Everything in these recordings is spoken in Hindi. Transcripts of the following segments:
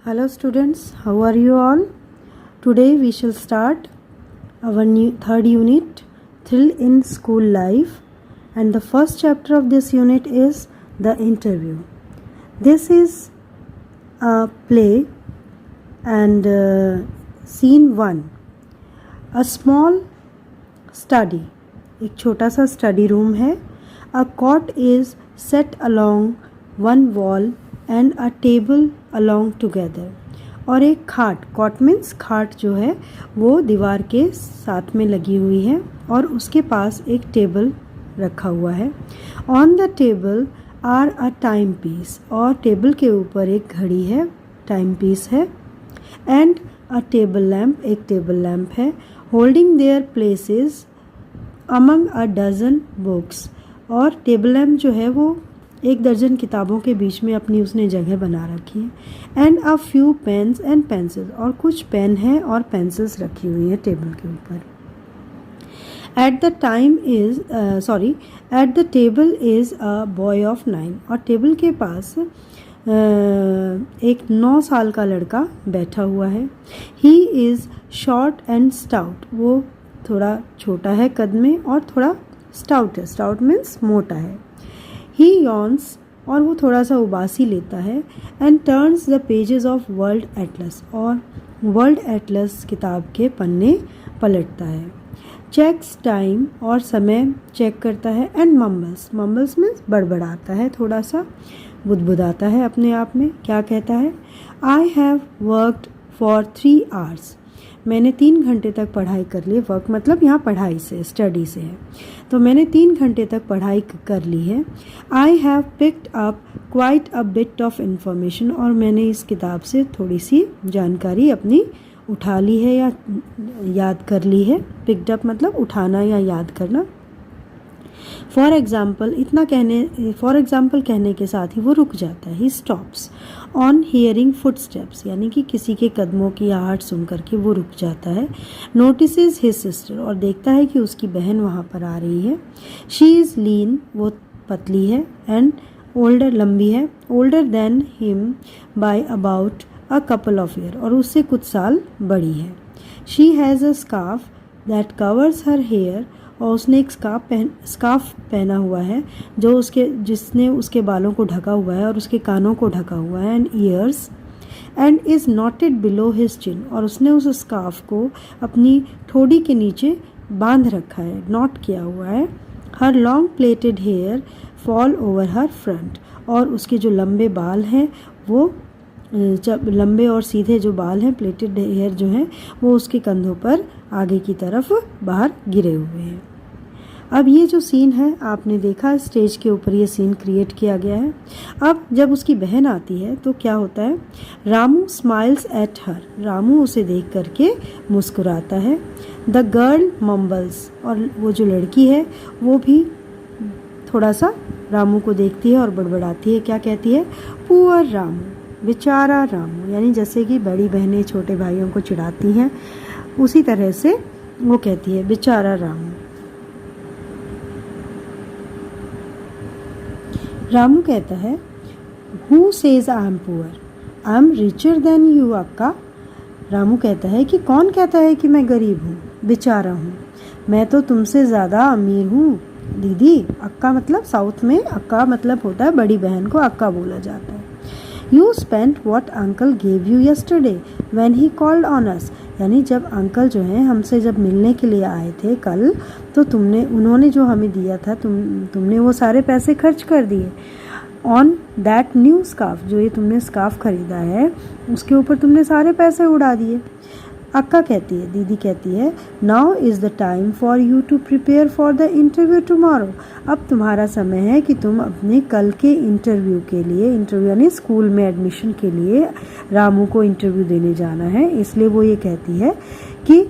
Hello students, how are you all? Today we shall start our third unit, Thrill in School Life, and the first chapter of this unit is The Interview. This is a play and scene 1. A small study, एक छोटा सा स्टडी रूम है. A cot is set along one wall and a table along together. और एक खाट, कॉट मीन्स खाट जो है वो दीवार के साथ में लगी हुई है और उसके पास एक टेबल रखा हुआ है. On the table are a time piece, और टेबल के ऊपर एक घड़ी है, टाइम पीस है. एंड अ टेबल लैम्प, एक टेबल लैम्प है. Holding their places among a dozen books, और टेबल लैम्प जो है वो एक दर्जन किताबों के बीच में अपनी उसने जगह बना रखी है. And a few pens and pencils, और कुछ पेन हैं और पेंसिल्स रखी हुई है टेबल के ऊपर. At the table is a boy of 9, और टेबल के पास एक 9 साल का लड़का बैठा हुआ है. He is short and stout, वो थोड़ा छोटा है कद में और थोड़ा स्टाउट है. स्टाउट मीन्स मोटा है. ही यॉन्स, और वो थोड़ा सा उबासी लेता है. And turns the pages of world Atlas, और वर्ल्ड एटलस किताब के पन्ने पलटता है. चेक्स टाइम, और समय चेक करता है. एंड मम्बल्स, मम्बल्स मीन्स बड़बड़ाता है, थोड़ा सा बुदबुदाता है अपने आप में. क्या कहता है? I have worked for 3 hours, मैंने 3 घंटे तक पढ़ाई कर ली. वर्क मतलब यहाँ पढ़ाई से, स्टडी से है, तो मैंने 3 घंटे तक पढ़ाई कर ली है. I have picked up quite a bit of information, और मैंने इस किताब से थोड़ी सी जानकारी अपनी उठा ली है या याद कर ली है. पिक्ड अप मतलब उठाना या याद करना. फॉर एग्ज़ाम्पल कहने के साथ ही वो रुक जाता है. ही स्टॉप्स ऑन हियरिंग फुटस्टेप्स, यानी कि किसी के कदमों की आहट सुन करके वो रुक जाता है. नोटिसेस हिज सिस्टर, और देखता है कि उसकी बहन वहाँ पर आ रही है. शी इज़ लीन, वो पतली है. एंड ओल्डर, लंबी है. Older than him by about a couple of year, और उससे कुछ साल बड़ी है. She has a scarf that covers her hair, और उसने एक स्कार्फ पहना हुआ है जिसने उसके बालों को ढका हुआ है और उसके कानों को ढका हुआ है. And ears, and is knotted below his chin, और उसने उस स्कार्फ को अपनी ठोड़ी के नीचे बांध रखा है, नॉट किया हुआ है. Her long plaited hair fall over her front, और उसके जो लंबे बाल हैं वो लंबे और सीधे जो बाल हैं, प्लेटेड हेयर जो हैं, वो उसके कंधों पर आगे की तरफ बाहर गिरे हुए हैं. अब ये जो सीन है आपने देखा, स्टेज के ऊपर ये सीन क्रिएट किया गया है. अब जब उसकी बहन आती है तो क्या होता है? Ramu smiles at her, Ramu उसे देख करके मुस्कुराता है. द गर्ल मम्बल्स, और वो जो लड़की है वो भी थोड़ा सा रामू को देखती है और बड़बड़ाती है. क्या कहती है? पुअर रामू, बेचारा रामू. यानी जैसे कि बड़ी बहनें छोटे भाइयों को चिढ़ाती हैं, उसी तरह से वो कहती है बेचारा रामू. रामू कहता है, who says I am poor, I am richer than you akka. Ramu कहता है कि कौन कहता है कि मैं गरीब हूँ, बेचारा हूँ, मैं तो तुमसे ज़्यादा अमीर हूँ दीदी. अक्का मतलब साउथ में अक्का मतलब होता है बड़ी बहन को अक्का बोला जाता है. You spent what uncle gave you yesterday when he called on us, यानी जब अंकल जो हैं हमसे जब मिलने के लिए आए थे कल, तो उन्होंने जो हमें दिया था तुमने वो सारे पैसे खर्च कर दिए. ऑन दैट न्यू स्कार्फ, जो ये तुमने स्कार्फ खरीदा है उसके ऊपर तुमने सारे पैसे उड़ा दिए. अक्का कहती है, दीदी कहती है, now is the time for you to prepare for the interview tomorrow, अब तुम्हारा समय है कि तुम अपने कल के इंटरव्यू के लिए, इंटरव्यू यानी स्कूल में एडमिशन के लिए रामू को इंटरव्यू देने जाना है, इसलिए वो ये कहती है कि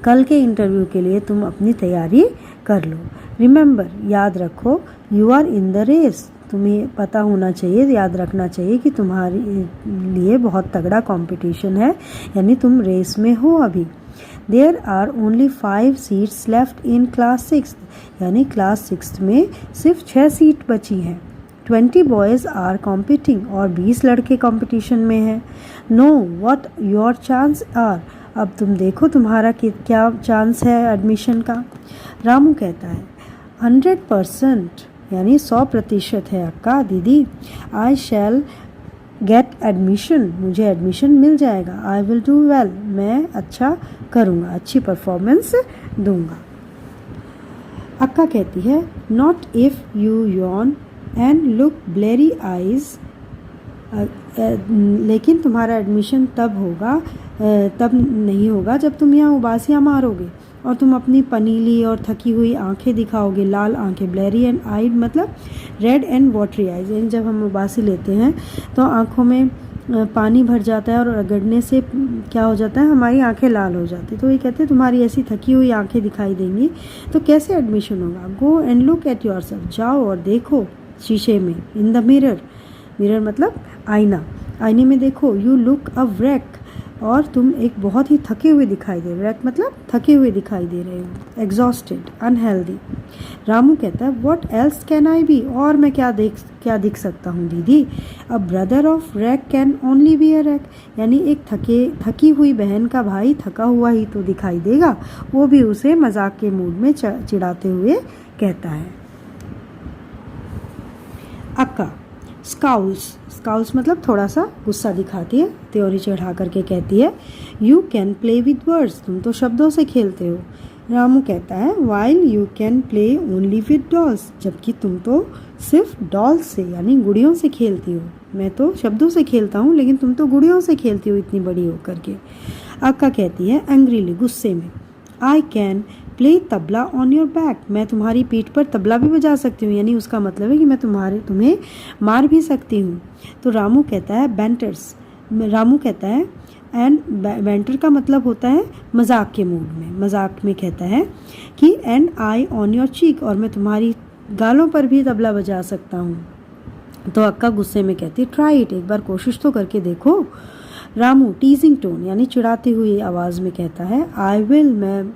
कल के इंटरव्यू के लिए तुम अपनी तैयारी कर लो. रिमेंबर, याद रखो, you are in the race, तुम्हें पता होना चाहिए, याद रखना चाहिए कि तुम्हारे लिए बहुत तगड़ा कंपटीशन है, यानी तुम रेस में हो अभी. There are only 5 seats left in class 6, यानी क्लास 6 में सिर्फ 6 सीट बची हैं. 20 बॉयज़ आर कॉम्पिटिंग, और 20 लड़के कंपटीशन में हैं। Know what your chance are, अब तुम देखो तुम्हारा क्या चांस है एडमिशन का। रामू कहता है 100%, यानी 100% है अक्का दीदी। आई शैल गेट एडमिशन, मुझे एडमिशन मिल जाएगा। आई विल डू वेल, मैं अच्छा करूँगा, अच्छी परफॉर्मेंस दूंगा। अक्का कहती है not if you yawn and look bleary eyes, लेकिन तुम्हारा एडमिशन तब नहीं होगा जब तुम यहाँ उबासियाँ मारोगे और तुम अपनी पनीली और थकी हुई आंखें दिखाओगे, लाल आंखें। ब्लेरी एंड आइड मतलब रेड एंड वाटरी आइज, यानी जब हम उबासी लेते हैं तो आंखों में पानी भर जाता है और रगड़ने से क्या हो जाता है, हमारी आंखें लाल हो जाती। तो ये कहते हैं तुम्हारी ऐसी थकी हुई आंखें दिखाई देंगी तो कैसे एडमिशन होगा। Go and look at yourself, जाओ और देखो शीशे में। इन द मिरर, मिरर मतलब आईना, आईने में देखो। यू लुक अ wreck, और तुम एक बहुत ही थके हुए दिखाई दे रहे हो। wreck मतलब थके हुए दिखाई दे रहे हो। Exhausted, unhealthy. रामू कहता है what else can I be, और मैं क्या दिख सकता हूँ दीदी। A brother of wreck can only be a wreck, यानी एक थकी हुई बहन का भाई थका हुआ ही तो दिखाई देगा। वो भी उसे मजाक के मूड में चिढ़ाते हुए कहता है। अक्का स्काउल्स मतलब थोड़ा सा गुस्सा दिखाती है, त्योरी चढ़ा करके कहती है you can play with words, तुम तो शब्दों से खेलते हो। रामू कहता है while you can play only with dolls, जबकि तुम तो सिर्फ डॉल्स से यानी गुड़ियों से खेलती हो। मैं तो शब्दों से खेलता हूँ लेकिन तुम तो गुड़ियों से खेलती हो इतनी बड़ी होकर के। अक्का कहती है एंग्रीली, गुस्से में, I can play tabla on your back, मैं तुम्हारी पीठ पर तबला भी बजा सकती हूँ, यानी उसका मतलब है कि मैं तुम्हें मार भी सकती हूँ। तो रामू कहता है बैंटर्स, रामू कहता है एंड बैंटर का मतलब होता है मजाक के मूड में, मजाक में कहता है कि and I on your cheek, और मैं तुम्हारी गालों पर भी तबला बजा सकता हूँ। तो अक्का गुस्से में कहती है ट्राई इट, एक बार कोशिश तो करके देखो। रामू टीजिंग टोन यानी चिढ़ाती हुई आवाज़ में कहता है आई विल, मैं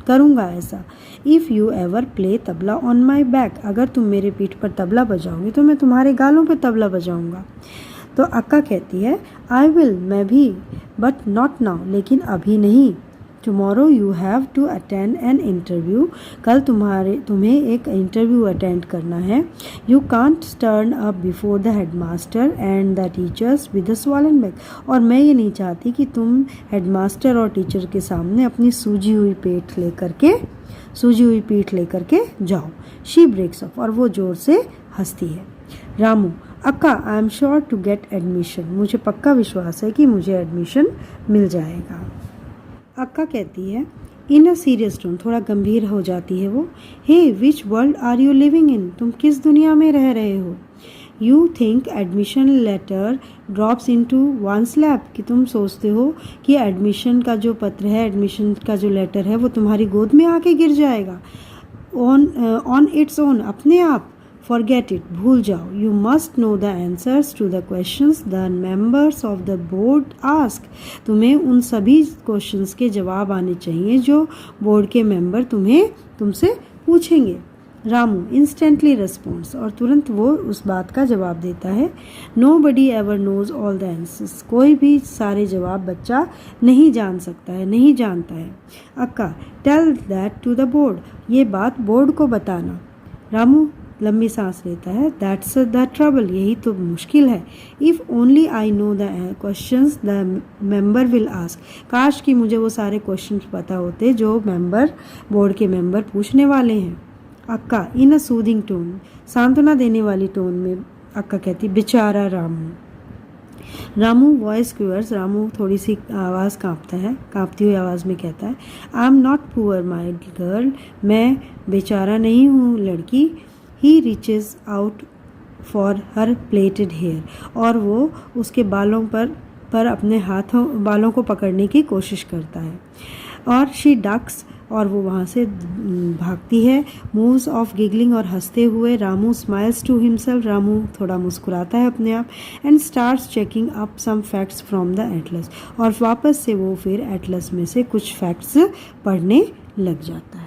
करूँगा ऐसा। If you ever play tabla on my back, अगर तुम मेरे पीठ पर तबला बजाओगे तो मैं तुम्हारे गालों पर तबला बजाऊँगा। तो अक्का कहती है आई विल, मैं भी, बट नॉट नाउ, लेकिन अभी नहीं। Tomorrow you have to attend an interview, कल तुम्हें एक इंटरव्यू अटेंड करना है। You can't turn up before the headmaster and the teachers with the swollen bag, और मैं ये नहीं चाहती कि तुम हेडमास्टर और टीचर के सामने अपनी सूजी हुई पीठ लेकर के जाओ। शी ब्रेक्स ऑफ, और वो जोर से हंसती है। Ramu akka I am sure to get admission, मुझे पक्का विश्वास है कि मुझे एडमिशन मिल जाएगा। अक्का कहती है इन अ सीरियस टोन, थोड़ा गंभीर हो जाती है वो, hey which world are you living in, तुम किस दुनिया में रह रहे हो। You think admission letter drops into one's lap, कि तुम सोचते हो कि एडमिशन का जो पत्र है, एडमिशन का जो लेटर है वो तुम्हारी गोद में आके गिर जाएगा ऑन इट्स ओन, अपने आप। फॉरगेट इट, भूल जाओ। You must know the answers to the questions the members of the board ask, तुम्हें उन सभी क्वेश्चंस के जवाब आने चाहिए जो बोर्ड के मेंबर तुमसे पूछेंगे। रामू इंस्टेंटली रिस्पॉन्स, और तुरंत वो उस बात का जवाब देता है। Nobody ever knows all the answers, कोई भी सारे जवाब बच्चा नहीं जान सकता है, नहीं जानता है। Akka tell that to the board, ये बात बोर्ड को बताना। रामू लंबी सांस लेता है। दैट्स द ट्रबल, यही तो मुश्किल है। If only I know the questions the member will ask, काश कि मुझे वो सारे क्वेश्चंस पता होते जो बोर्ड के मेंबर पूछने वाले हैं। अक्का इन अ सूदिंग टोन, सांत्वना देने वाली टोन में अक्का कहती बेचारा रामू। रामू वॉइस क्यूअर्स, रामू थोड़ी सी आवाज़ कांपती हुई आवाज़ में कहता है I am not poor my girl, मैं बेचारा नहीं हूँ लड़की। He reaches out for her plaited hair, और वो उसके बालों पर अपने बालों को पकड़ने की कोशिश करता है। और शी डक्स, और वो वहाँ से भागती है। मूव्स ऑफ गिगलिंग, और हंसते हुए। Ramu smiles to himself, Ramu थोड़ा मुस्कुराता है अपने आप। And starts checking up some facts from the atlas, और वापस से वो फिर एटलस में से कुछ फैक्ट्स पढ़ने लग जाता है।